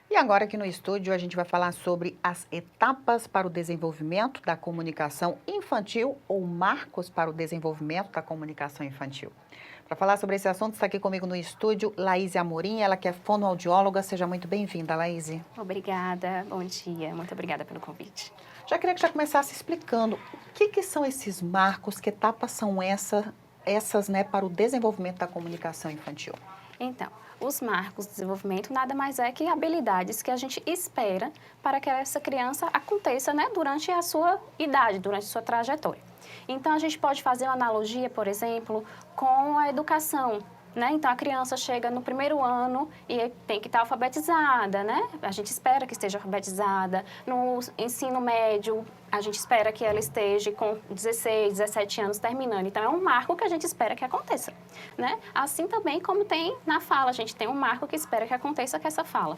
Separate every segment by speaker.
Speaker 1: E agora aqui no estúdio a gente vai falar sobre as etapas para o desenvolvimento da comunicação infantil ou marcos para o desenvolvimento da comunicação infantil. Para falar sobre esse assunto, está aqui comigo no estúdio Laíse Amorim, ela que é fonoaudióloga. Seja muito bem-vinda, Laíse.
Speaker 2: Obrigada, bom dia, muito obrigada pelo convite.
Speaker 1: Já queria que já começasse explicando o que são esses marcos, que etapas são essas, né, para o desenvolvimento da comunicação infantil.
Speaker 2: Então, os marcos de desenvolvimento nada mais é que habilidades que a gente espera para que essa criança aconteça, né, durante a sua idade, durante a sua trajetória. Então, a gente pode fazer uma analogia, por exemplo, com a educação. Né? Então, a criança chega no primeiro ano e tem que estar alfabetizada, né? A gente espera que esteja alfabetizada. No ensino médio, a gente espera que ela esteja com 16, 17 anos terminando. Então, é um marco que a gente espera que aconteça, né? Assim também como tem na fala, a gente tem um marco que espera que aconteça com essa fala.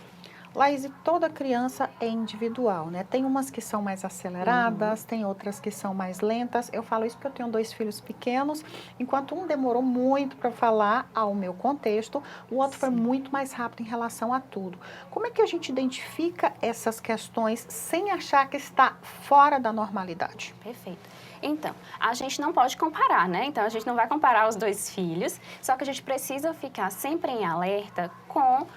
Speaker 1: Laís, toda criança é individual, né? Tem umas que são mais aceleradas, tem outras que são mais lentas. Eu falo isso porque eu tenho dois filhos pequenos, enquanto um demorou muito para falar ao meu contexto, o outro foi muito mais rápido em relação a tudo. Como é que a gente identifica essas questões sem achar que está fora da normalidade?
Speaker 2: Perfeito. Então, a gente não pode comparar, né? Então, a gente não vai comparar os dois filhos, só que a gente precisa ficar sempre em alerta com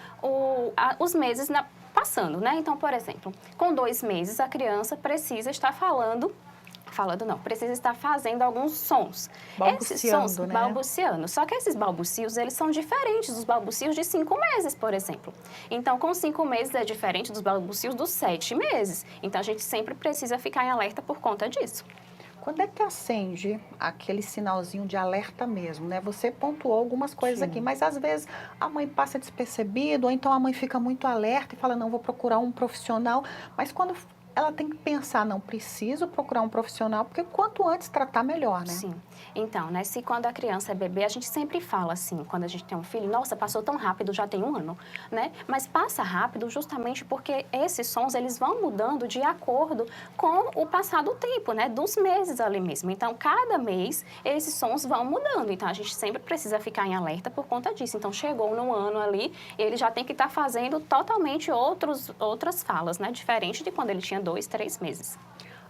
Speaker 2: os meses passando, né? Então, por exemplo, com 2 meses, a criança precisa estar precisa estar fazendo alguns sons. Esses sons,
Speaker 1: Balbuciando, né?
Speaker 2: balbuciando. Só que esses balbucios, eles são diferentes dos balbucios de 5 meses, por exemplo. Então, com 5 meses é diferente dos balbucios dos 7 meses. Então, a gente sempre precisa ficar em alerta por conta disso.
Speaker 1: Quando é que acende aquele sinalzinho de alerta mesmo, né? Você pontuou algumas coisas aqui,
Speaker 2: Sim.
Speaker 1: mas às vezes a mãe passa despercebido, ou então a mãe fica muito alerta e fala, não, vou procurar um profissional. Mas quando ela tem que pensar, não, preciso procurar um profissional, porque quanto antes tratar, melhor, né?
Speaker 2: Sim. Então, né, se quando a criança é bebê, a gente sempre fala assim, quando a gente tem um filho, nossa, passou tão rápido, já tem 1 ano, né? Mas passa rápido justamente porque esses sons, eles vão mudando de acordo com o passar do tempo, né? Dos meses ali mesmo. Então, cada mês, esses sons vão mudando. Então, a gente sempre precisa ficar em alerta por conta disso. Então, chegou no ano ali, ele já tem que estar fazendo totalmente outras falas, né? Diferente de quando ele tinha 2, 3 meses.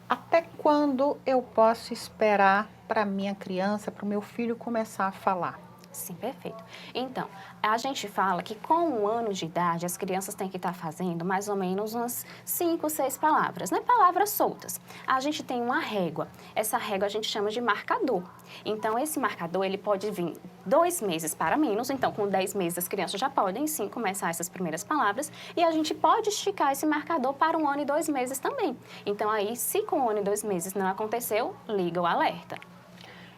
Speaker 1: Até quando eu posso esperar para minha criança, para o meu filho começar a falar?
Speaker 2: Sim, perfeito. Então, a gente fala que com 1 ano de idade, as crianças têm que estar fazendo mais ou menos umas 5, 6 palavras, né? Palavras soltas. A gente tem uma régua. Essa régua a gente chama de marcador. Então, esse marcador, ele pode vir 2 meses para menos. Então, com 10 meses, as crianças já podem, sim, começar essas primeiras palavras. E a gente pode esticar esse marcador para 1 ano e 2 meses também. Então, aí, se com 1 ano e 2 meses não aconteceu, liga o alerta.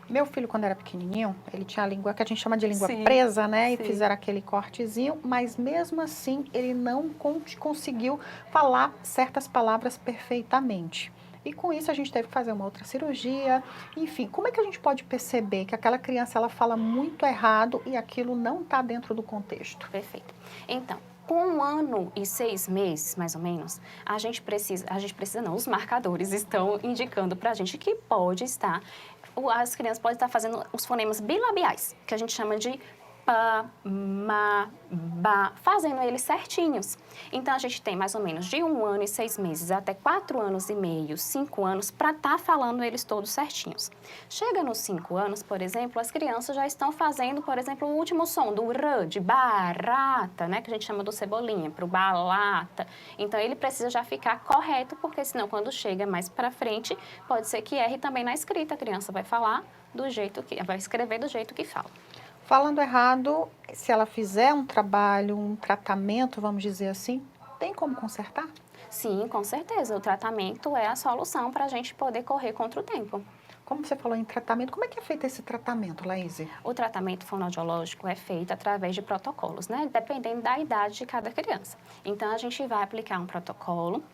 Speaker 1: Meu filho, quando era pequenininho, ele tinha a língua que a gente chama de língua
Speaker 2: Sim,
Speaker 1: presa, né? E
Speaker 2: sim.
Speaker 1: fizeram aquele cortezinho, mas mesmo assim ele não conseguiu falar certas palavras perfeitamente. E com isso a gente teve que fazer uma outra cirurgia. Enfim, como é que a gente pode perceber que aquela criança ela fala muito errado e aquilo não está dentro do contexto?
Speaker 2: Perfeito. Então, com 1 ano e 6 meses, mais ou menos, não, os marcadores estão indicando para a gente que pode estar, as crianças podem estar fazendo os fonemas bilabiais, que a gente chama de pa, ma, ba, fazendo eles certinhos. Então, a gente tem mais ou menos de 1 ano e 6 meses até 4 anos e meio, 5 anos, para estar falando eles todos certinhos. Chega nos 5 anos, por exemplo, as crianças já estão fazendo, por exemplo, o último som do r, de barata, né, que a gente chama do cebolinha, para o balata. Então, ele precisa já ficar correto, porque senão, quando chega mais para frente, pode ser que erre também na escrita. A criança vai falar vai escrever do jeito que fala.
Speaker 1: Falando errado, se ela fizer um trabalho, um tratamento, vamos dizer assim, tem como consertar?
Speaker 2: Sim, com certeza. O tratamento é a solução para a gente poder correr contra o tempo.
Speaker 1: Como você falou em tratamento, como é que é feito esse tratamento, Laíse?
Speaker 2: O tratamento fonoaudiológico é feito através de protocolos, né? Dependendo da idade de cada criança. Então, a gente vai aplicar um protocolo,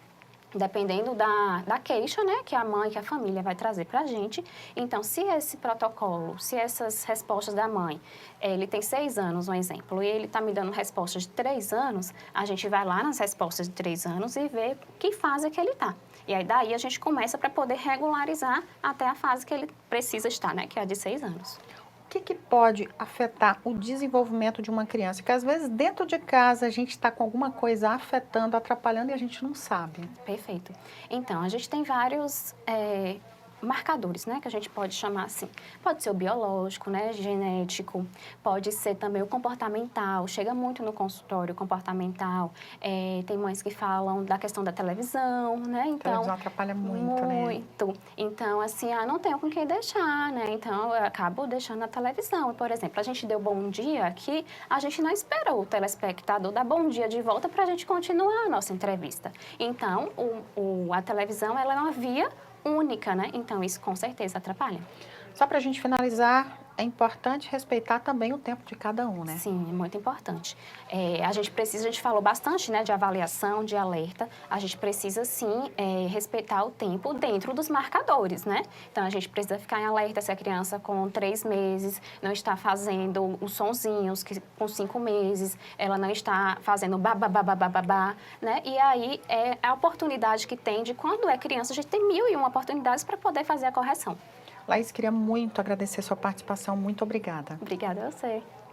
Speaker 2: dependendo da queixa, né, que a mãe, que a família vai trazer para a gente. Então, se esse protocolo, se essas respostas da mãe, ele tem 6 anos, um exemplo, e ele está me dando respostas de 3 anos, a gente vai lá nas respostas de 3 anos e vê que fase que ele está. E aí, daí, a gente começa para poder regularizar até a fase que ele precisa estar, né, que é a de 6 anos.
Speaker 1: que pode afetar o desenvolvimento de uma criança? Porque às vezes dentro de casa a gente está com alguma coisa afetando, atrapalhando e a gente não sabe.
Speaker 2: Perfeito. Então, a gente tem vários marcadores, né, que a gente pode chamar assim. Pode ser o biológico, né, genético, pode ser também o comportamental, chega muito no consultório comportamental. Tem mães que falam da questão da televisão, né,
Speaker 1: A
Speaker 2: então...
Speaker 1: televisão atrapalha muito, né?
Speaker 2: Muito. Então, assim, não tenho com quem deixar, né, então eu acabo deixando na televisão. Por exemplo, a gente deu bom dia aqui, a gente não esperou o telespectador dar bom dia de volta para a gente continuar a nossa entrevista. Então, a televisão, ela é uma via única, né? Então, isso com certeza atrapalha.
Speaker 1: Só para a gente finalizar, é importante respeitar também o tempo de cada um, né?
Speaker 2: Sim, é muito importante. A gente falou bastante, né, de avaliação, de alerta. A gente precisa, sim, respeitar o tempo dentro dos marcadores, né? Então, a gente precisa ficar em alerta se a criança com 3 meses não está fazendo os sonzinhos, que com 5 meses ela não está fazendo babá, né? E aí, é a oportunidade que tem de quando é criança, a gente tem 1001 oportunidades para poder fazer a correção.
Speaker 1: Laís, queria muito agradecer sua participação. Muito obrigada.
Speaker 2: Obrigada a você.